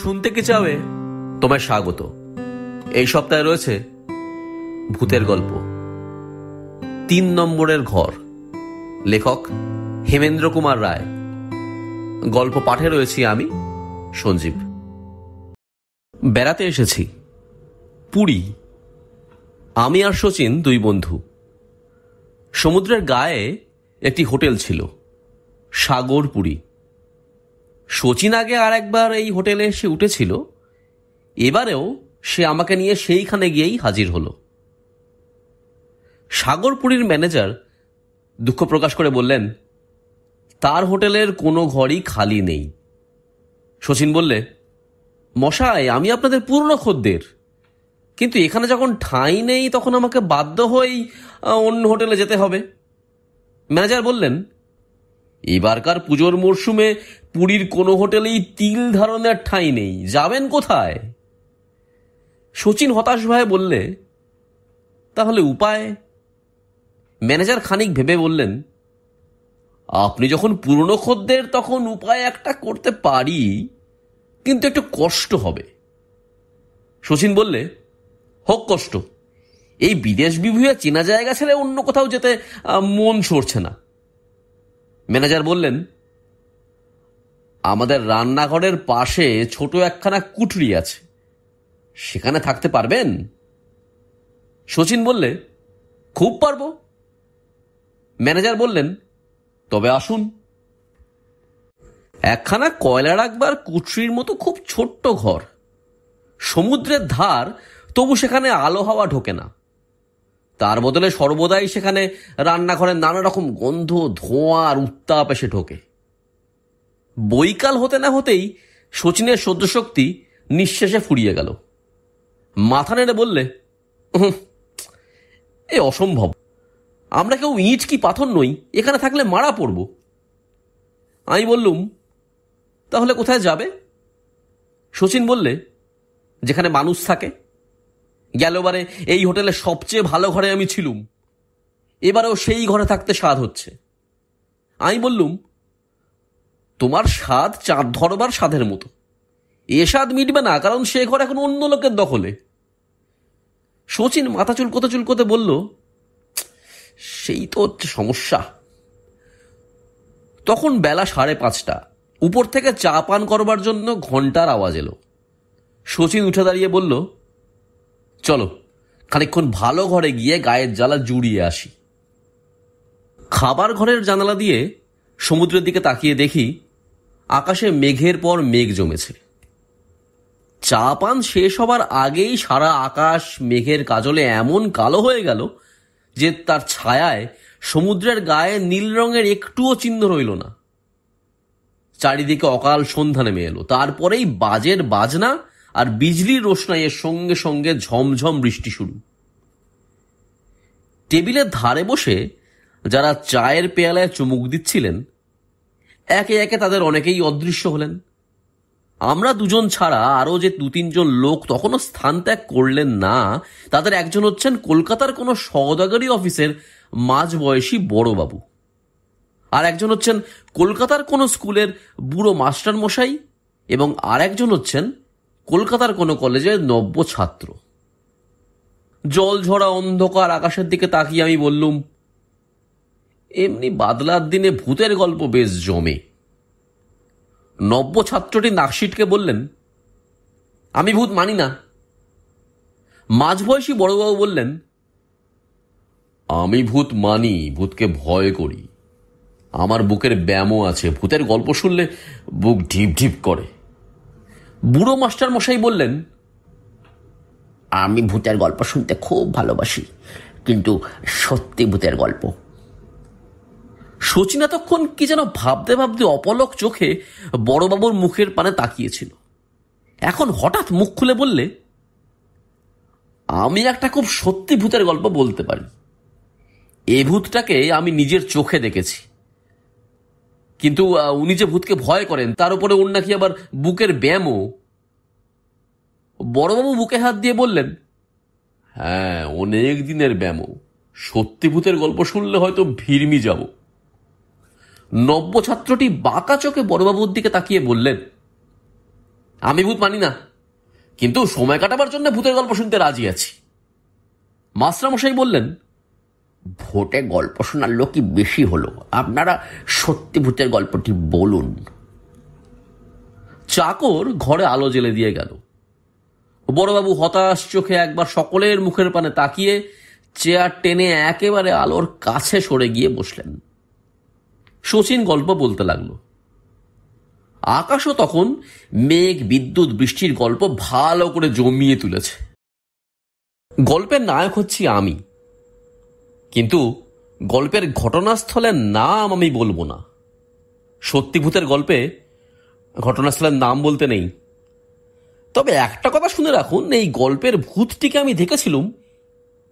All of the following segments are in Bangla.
শুনতে কি চাবে? তোমায় স্বাগত। এই সপ্তাহে রয়েছে ভূতের গল্প ৩ নম্বরের ঘর, লেখক হেমেন্দ্র কুমার রায়। গল্প পাঠে রয়েছি আমি, সঞ্জীব। বেড়াতে এসেছি পুরী। আমি আর শচীন 2 বন্ধু। সমুদ্রের গায়ে একটি হোটেল ছিল, সাগরপুরী। শচীন আগে আর একবার এই হোটেলে এসে উঠেছিল, এবারেও সে আমাকে নিয়ে সেইখানে গিয়েই হাজির হলো। সাগরপুরীর ম্যানেজার দুঃখ প্রকাশ করে বললেন, তার হোটেলের কোনো ঘরই খালি নেই। শচীন বললে, মশাই, আমি আপনাদের পুরনো খদ্দের, কিন্তু এখানে যখন ঠাঁই নেই তখন আমাকে বাধ্য হয়েই অন্য হোটেলে যেতে হবে। ম্যানেজার বললেন, এবারকার পুজোর মরশুমে পুরীর কোনো হোটেলেই তিল ধারণের ঠাঁই নেই, যাবেন কোথায়? শচীন হতাশ হয়ে বললে, তাহলে উপায়? ম্যানেজার খানিক ভেবে বললেন, আপনি যখন পুরনো খদ্দের তখন উপায় একটা করতে পারি, কিন্তু একটু কষ্ট হবে। শচীন বললে, হোক কষ্ট, এই বিদেশ বিভূয়ে চেনা জায়গা ছেড়ে অন্য কোথাও যেতে মন সরছে না। ম্যানেজার বললেন, আমাদের রান্নাঘরের পাশে ছোট একখানা কুঠরি আছে, সেখানে থাকতে পারবেন? শচীন বললে, খুব পারবো। ম্যানেজার বললেন, তবে আসুন। একখানা কয়লা রাখবার কুঠরির মতো খুব ছোট্ট ঘর, সমুদ্রের ধার, তবু সেখানে আলো হাওয়া ঢোকে না। তার বদলে সর্বদাই সেখানে রান্নাঘরের নানা রকম গন্ধ, ধোঁয়া আর উত্তাপ এসে ঢোকে। বৈকাল হতে না হতেই শচীনের সহ্যশক্তি নিঃশেষে ফুরিয়ে গেল। মাথা নেড়ে বললে, এ অসম্ভব, আমরা কেউ ইট কি পাথর নই, এখানে থাকলে মারা পড়ব। আমি বললুম, তাহলে কোথায় যাবে? শচীন বললে, যেখানে মানুষ থাকে। গেলবারে এই হোটেলে সবচেয়ে ভালো ঘরে আমি ছিলুম, এবারেও সেই ঘরে থাকতে স্বাদ হচ্ছে। আমি বললুম, তোমার স্বাদ চাঁদ ধরবার স্বাদের মতো, এ স্বাদ মিটবে না, কারণ সে ঘর এখন অন্য লোকের দখলে। শচীন মাথা চুলকোতে চুলকোতে বলল, সেই তো হচ্ছে সমস্যা। তখন বেলা 5:30। উপর থেকে চা পান করবার জন্য ঘন্টার আওয়াজ এলো। শচীন উঠে দাঁড়িয়ে বলল, চলো খানিকক্ষণ ভালো ঘরে গিয়ে গায়ের জ্বালা জুড়িয়ে আসি। খাবার ঘরের জানালা দিয়ে সমুদ্রের দিকে তাকিয়ে দেখি আকাশে মেঘের পর মেঘ জমেছে। চা পান শেষ হবার আগেই সারা আকাশ মেঘের কাজলে এমন কালো হয়ে গেল যে তার ছায়ায় সমুদ্রের গায়ে নীল রঙের একটুও চিহ্ন রইল না। চারিদিকে অকাল সন্ধ্যা নেমে এলো। তারপরেই বাজের বাজনা আর বিজলির রোশনাইয়ের সঙ্গে সঙ্গে ঝমঝম বৃষ্টি শুরু। টেবিলের ধারে বসে যারা চায়ের পেয়ালায় চুমুক দিচ্ছিলেন, একে একে তাদের অনেকেই অদৃশ্য হলেন। আমরা 2 জন ছাড়া আরো যে 2-3 জন লোক তখনও স্থান ত্যাগ করলেন না, তাদের একজন হচ্ছেন কলকাতার কোনো সওদাগরি অফিসের মাঝবয়সী বড়বাবু, আর একজন হচ্ছেন কলকাতার কোনো স্কুলের বুড়ো মাস্টার মশাই, এবং আর একজন হচ্ছেন কলকাতার কোনো কলেজের নব্য ছাত্র। জল ঝরা অন্ধকার আকাশের দিকে তাকিয়ে আমি বললুম, এমনি বাদলার দিনে ভূতের গল্প বেশ জমে। নব্য ছাত্রটি নাকশিটকে বললেন, আমি ভূত মানি না। মাঝবয়সী বড়বাবু বললেন, আমি ভূত মানি, ভূতকে ভয় করি। আমার বুকের ব্যামো আছে, ভূতের গল্প শুনলে বুক ঢিপ ঢিপ করে। বুড়ো মাস্টার মশাই বললেন, আমি ভূতের গল্প শুনতে খুব ভালোবাসি, কিন্তু সত্যি ভূতের গল্প। শচীন এতক্ষণ কি যেন ভাবতে ভাবতে অপলক চোখে বড়বাবুর মুখের পানে তাকিয়েছিল। এখন হঠাৎ মুখ খুলে বললে, আমি একটা খুব সত্যি ভূতের গল্প বলতে পারি। এ ভূতটাকে আমি নিজের চোখে দেখেছি, কিন্তু উনি যে ভূতকে ভয় করেন তার উপরে ওর নাকি আবার বুকের ব্যামও। বড়বাবু বুকে হাত দিয়ে বললেন, হ্যাঁ, অনেক দিনের ব্যামো। সত্যি ভূতের গল্প শুনলে হয়তো ভিড়মি যাব। নব্য ছাত্রটি বাঁকা চোখে বড়বাবুর দিকে তাকিয়ে বললেন, আমি ভূত মানি না, কিন্তু সময় কাটাবার জন্য ভূতের গল্প শুনতে রাজি আছি। মাস্টারমশাই বললেন, ভোটে গল্প শোনার লোকই বেশি হলো, আপনারা সত্যি ভূতের গল্পটি বলুন। চাকর ঘরে আলো জ্বেলে দিয়ে গেল। বড়বাবু হতাশ চোখে একবার সকলের মুখের পানে তাকিয়ে চেয়ার টেনে একেবারে আলোর কাছে সরে গিয়ে বসলেন। শচীন গল্প বলতে লাগলো। আকাশও তখন মেঘ, বিদ্যুৎ, বৃষ্টির গল্প ভালো করে জমিয়ে তুলেছে। গল্পের নায়ক হচ্ছি আমি, কিন্তু গল্পের ঘটনাস্থলের নাম আমি বলবো না। সত্যি ভূতের গল্পে ঘটনাস্থলের নাম বলতে নেই। তবে একটা কথা শুনে রাখুন, এই গল্পের ভূতটিকে আমি দেখেছিলাম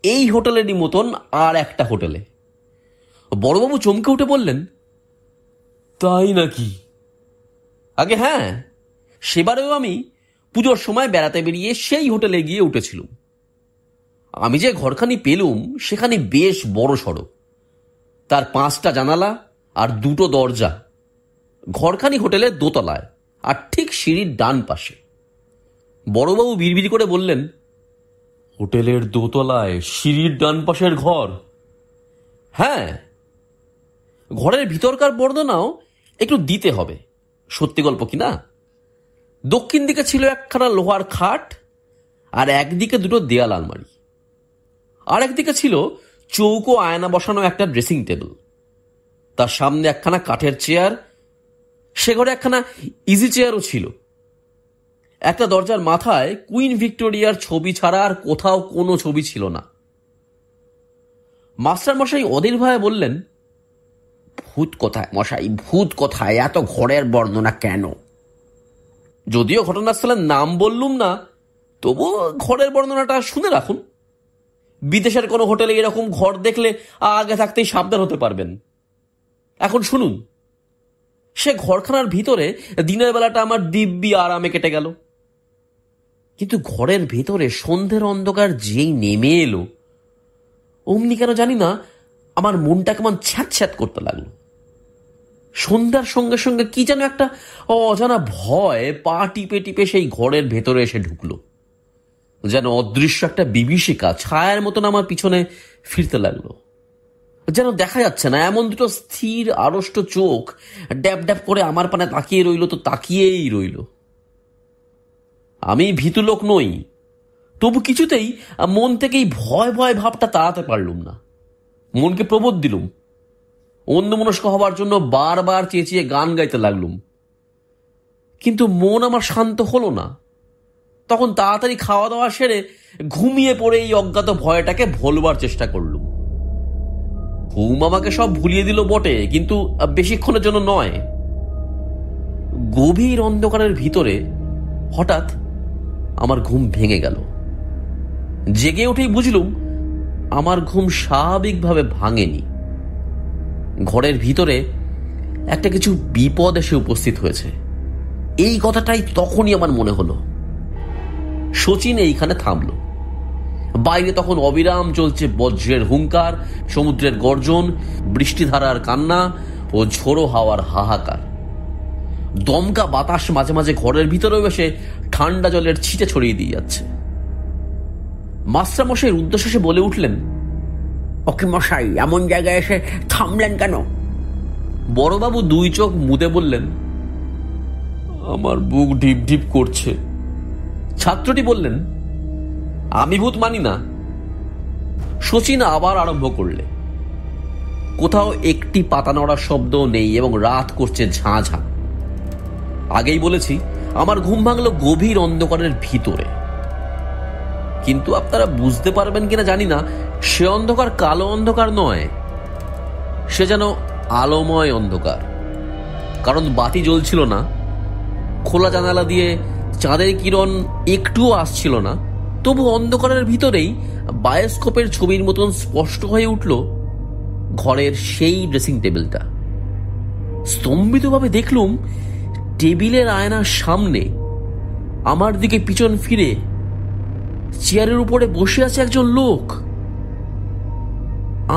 এই হোটেলেরই মতন আর একটা হোটেলে। বড়বাবু চমকে উঠে বললেন, তাই নাকি? আগে হ্যাঁ, সেবারেও আমি পুজোর সময় বেড়াতে বেরিয়ে সেই হোটেলে গিয়ে উঠেছিলাম। আমি যে ঘরখানি পেলুম সেখানে বেশ বড় সড়ো, তার 5টা জানালা আর 2টো দরজা। ঘরখানি হোটেলের দোতলায় আর ঠিক সিঁড়ির ডান পাশে। বড়বাবু বিড়বিড় করে বললেন, হোটেলের দোতলায় সিঁড়ির ডান পাশের ঘর? হ্যাঁ, ঘরের ভিতরকার বর্ণনাও একটু দিতে হবে, সত্যি গল্প কি না। দক্ষিণ দিকে ছিল একখানা লোহার খাট, আর একদিকে 2টো দেয়াল আলমারি, আর একদিকে ছিল চৌকো আয়না বসানো একটা ড্রেসিং টেবিল, তার সামনে একখানা কাঠের চেয়ার, সে ঘরে একখানা ইজি চেয়ারও ছিল। একটা দরজার মাথায় কুইন ভিক্টোরিয়ার ছবি ছাড়া আর কোথাও কোনো ছবি ছিল না। মাস্টারমশাই অধীর ভাবে বললেন, ভূত কোথায় মশাই, ভূত কোথায়? এত ঘরের বর্ণনা কেন? যদিও ঘটনাস্থলের নাম বললুম না, তবু ঘরের বর্ণনাটা শুনে রাখুন। বিদেশের কোনো হোটেলে এরকম ঘর দেখলে আগে থাকতেই সাবধান হতে পারবেন। এখন শুনুন। সে ঘরখানার ভিতরে দিনের বেলাটা আমার দিব্যি আরামে কেটে গেল, কিন্তু ঘরের ভেতরে সন্ধ্যের অন্ধকার যেই নেমে এলো, অমনি কেন জানি না আমার মনটা কেমন ছ্যাঁত ছ্যাঁত করতে লাগলো। সন্ধ্যার সঙ্গে সঙ্গে কি যেন একটা অজানা ভয় পা টিপে টিপে সেই ঘরের ভেতরে এসে ঢুকলো, যেন অদৃশ্য একটা বিভীষিকা ছায়ার মতন আমার পিছনে ফিরতে লাগলো। যেন দেখা যাচ্ছে না, এমন 2টো স্থির আড়ষ্ট চোখ ড্যাব ড্যাব করে আমার পানে তাকিয়ে রইল, তো তাকিয়েই রইল। আমি ভীতু লোক নই, তবু কিছুতেই মন থেকেই ভয় ভয় ভাবটা তাড়াতে পারলুম না। মনকে প্রবোধ দিলুম, অন্যমনস্ক হবার জন্য বারবার চেঁচিয়ে গান গাইতে লাগলুম, কিন্তু মন আমার শান্ত হলো না। তখন তাড়াতাড়ি খাওয়া দাওয়া সেরে ঘুমিয়ে পড়ে এই অজ্ঞাত ভয়টাকে ভোলবার চেষ্টা করলুম। ঘুম আমাকে সব ভুলিয়ে দিল বটে, কিন্তু বেশিক্ষণের জন্য নয়। গভীর অন্ধকারের ভিতরে হঠাৎ আমার ঘুম ভেঙে গেল। জেগে উঠেই বুঝলুম আমার ঘুম স্বাভাবিকভাবে ভাঙেনি। ঘরের ভিতরে একটা কিছু বিপদ এসে উপস্থিত হয়েছে, এই কথাটাই তখনই আমার মনে হলো। শচীন এইখানে থামল। বাইরে তখন অবিরাম চলছে বজ্রের হুঙ্কার, সমুদ্রের গর্জন, বৃষ্টিধারার কান্না ও ঝোড়ো হাওয়ার হাহাকার। দমকা বাতাস মাঝে মাঝে ঘরের ভিতরেও এসে ঠান্ডা জলের ছিটে ছড়িয়ে দিয়ে যাচ্ছে। মাস্টারমশাই রুদ্ধশ্বাসে বলে উঠলেন, ওকে মশাই, এমন জায়গায় এসে থামলেন কেন? বড়বাবু 2 চোখ মুদে বললেন, আমার বুক ঢিপ ঢিপ করছে। ছাত্রটি বললেন, আমি ভূত মানি না। শচীন আবার আরম্ভ করলে, কোথাও একটি পাতা নড়ার শব্দ নেই এবং রাত করছে ঝাঁ ঝাঁ। আগেই বলেছি আমার ঘুম ভাঙলো গভীর অন্ধকারের ভিতরে, কিন্তু আপনারা বুঝতে পারবেন কিনা জানি না, সে অন্ধকার কালো অন্ধকার নয়, সে যেন আলোময় অন্ধকার। কারণ বাতি জ্বলছিল না, খোলা জানালা দিয়ে চাঁদের কিরণ একটুও আসছিল না, তবু অন্ধকারের ভিতরেই বায়োস্কোপের ছবির মতন স্পষ্ট হয়ে উঠল ঘরের সেই ড্রেসিং টেবিলটা। স্তম্ভিতভাবে দেখলুম টেবিলের আয়নার সামনে আমার দিকে পিছন ফিরে চেয়ারের উপরে বসে আছে একজন লোক।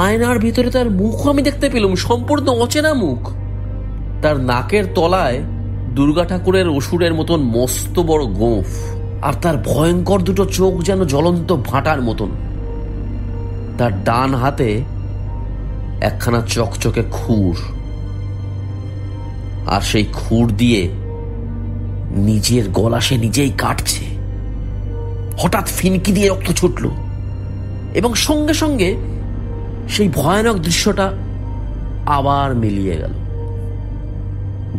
আয়নার ভিতরে তার মুখ আমি দেখতে পেলাম, সম্পূর্ণ অচেনা মুখ। তার নাকের তলায় দুর্গা ঠাকুরের অসুরের মতন মস্ত বড় গোঁফ, আর তার ভয়ঙ্কর দুটো চোখ যেন জ্বলন্ত ভাটার মতন। তার ডান হাতে একখানা চকচকে খুর, আর সেই খুর দিয়ে নিজের গলা সে নিজেই কাটছে। হঠাৎ ফিনকি দিয়ে রক্ত ছুটল, এবং সঙ্গে সঙ্গে সেই ভয়ানক দৃশ্যটা আবার মিলিয়ে গেল।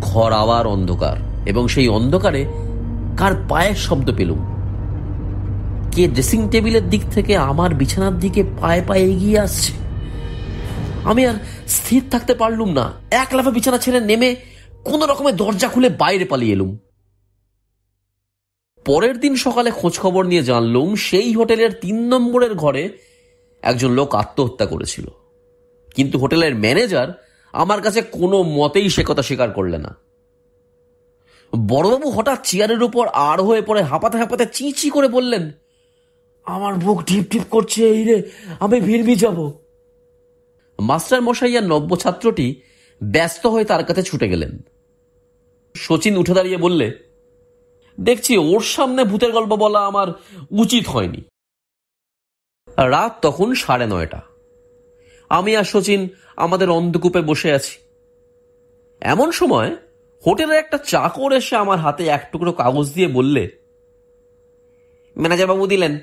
ঘর আবার অন্ধকার, এবং সেই অন্ধকারে কার পায়ের শব্দ পেলুম। কে ড্রেসিং টেবিলের দিক থেকে আমার বিছানার দিকে পায়ে পায়ে এগিয়ে আসছে। আমি আর স্থির থাকতে পারলুম না। এক লাফে বিছানা ছেড়ে নেমে কোন রকমে দরজা খুলে বাইরে পালিয়ে এলুম। পরের দিন সকালে খোঁজ খবর নিয়ে জানলুম সেই হোটেলের 3 নম্বরের ঘরে একজন লোক আত্মহত্যা করেছিল। কিন্তু হোটেলের ম্যানেজার আমার কাছে কোনো মতেই সে কথা স্বীকার করলেন না। বড়বাবু হঠাৎ চেয়ারের উপর আড় হয়ে পড়ে হাঁপাতে হাঁপাতে চি করে বললেন, আমার বুক ঢিপ ঢিপ করছে, এই রে, আমি ভিড়মি যাব। মাস্টার মশাইয়ার নব্য ছাত্রটি ব্যস্ত হয়ে তার কাছে ছুটে গেলেন। শচীন উঠে দাঁড়িয়ে বললে, দেখছি ওর সামনে ভূতের গল্প বলা আমার উচিত হয়নি। রাত তখন 9:30। আমি আর শচীন আমাদের অন্ধকূপে বসে আছি। এমন সময় হোটেলের একটা চাকর এসে আমার হাতে এক টুকরো কাগজ দিয়ে বললে, ম্যানেজার বাবু দিলেন।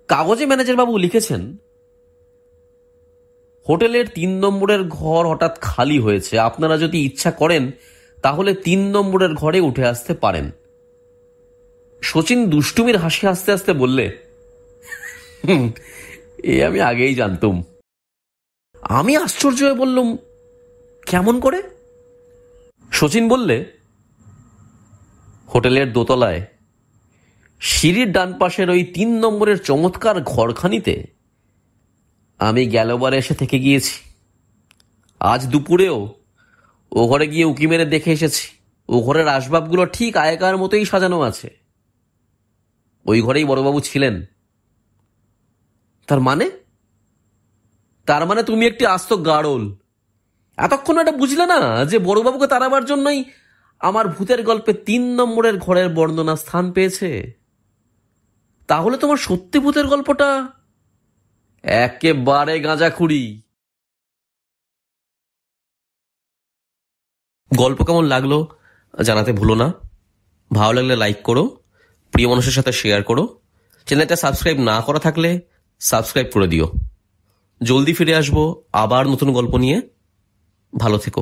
কাগজে ম্যানেজার বাবু লিখেছেন, হোটেলের 3 নম্বরের ঘর হঠাৎ খালি হয়েছে, আপনারা যদি ইচ্ছা করেন তাহলে 3 নম্বরের ঘরে উঠে আসতে পারেন। শচীন দুষ্টুমির হাসি হাসতে হাসতে বললে, এ আমি আগেই জানতুম। আমি আশ্চর্য হয়ে বললুম, কেমন করে? শচীন বললে, হোটেলের দোতলায় সিঁড়ির ডান পাশের ওই 3 নম্বরের চমৎকার ঘরখানিতে আমি গেলবার এসে থেকে গিয়েছি। আজ দুপুরেও ও ঘরে গিয়ে উকি মেরে দেখে এসেছি। ও ঘরের আসবাবগুলো ঠিক আগেকার মতোই সাজানো আছে। ওই ঘরেই বড়বাবু ছিলেন। তার মানে তুমি একটি আস্ত গাড়ল। এতক্ষণ এটা বুঝলে না যে বড়বাবুকে তাড়াবার জন্যই আমার ভূতের গল্পে 3 নম্বরের ঘরের বর্ণনা স্থান পেয়েছে? তাহলে তোমার সত্যি ভূতের গল্পটা একেবারে গাঁজাখুরি। গল্প কেমন লাগলো জানাতে ভুলো না। ভালো লাগলে লাইক করো, প্রিয় মানুষের সাথে শেয়ার করো। চ্যানেলটা সাবস্ক্রাইব না করা থাকলে সাবস্ক্রাইব করে দিও। জলদি ফিরে আসবো আবার নতুন গল্প নিয়ে। ভালো থেকো।